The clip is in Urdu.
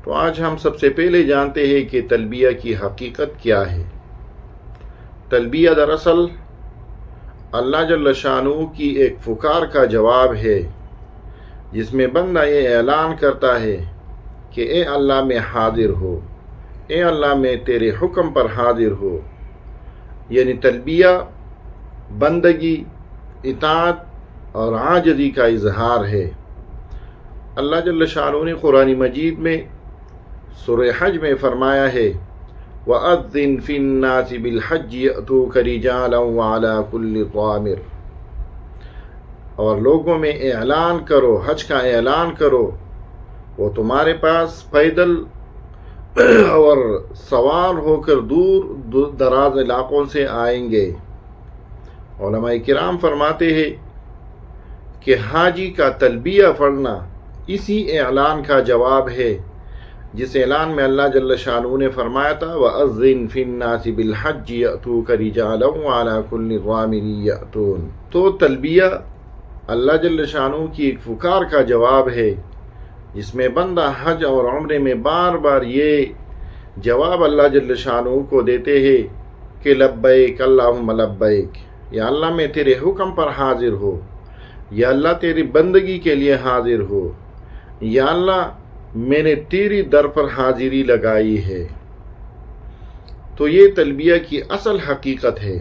تو آج ہم سب سے پہلے جانتے ہیں کہ تلبیہ کی حقیقت کیا ہے۔ تلبیہ دراصل اللہ جل شانہ کی ایک پکار کا جواب ہے، جس میں بندہ یہ اعلان کرتا ہے کہ اے اللہ میں حاضر ہو، اے اللہ میں تیرے حکم پر حاضر ہو۔ یعنی تلبیہ بندگی، اطاعت اور عاجزی کا اظہار ہے۔ اللہ جل شانہ نے قرآن مجید میں سورہ حج میں فرمایا ہے وَأَذِّن فِي النَّاسِ بِالْحَجِّ يَأْتُوكَ رِجَالًا وَعَلَى كُلِّ ضَامِرٍ، اور لوگوں میں اعلان کرو، حج کا اعلان کرو، وہ تمہارے پاس پیدل اور سوار ہو کر دور دراز علاقوں سے آئیں گے۔ علماء کرام فرماتے ہیں کہ حاجی کا تلبیہ پڑھنا اسی اعلان کا جواب ہے، جس اعلان میں اللہ جل شانہ نے فرمایا تھا وَأَذِّن فِي النَّاسِ بِالْحَجِّ يَأْتُوكَ رِجَالًا وَعَلَى كُلِّ ضَامِرٍ يَأْتُونَ۔ تو تلبیہ اللہ جل شانہ کی ایک پکار کا جواب ہے، جس میں بندہ حج اور عمرے میں بار بار یہ جواب اللہ جل شانہ کو دیتے ہیں کہ لبیک اللہم لبیک، یا اللہ میں تیرے حکم پر حاضر ہو، یا اللہ تیری بندگی کے لیے حاضر ہو، یا اللہ میں نے تیری در پر حاضری لگائی ہے۔ تو یہ تلبیہ کی اصل حقیقت ہے۔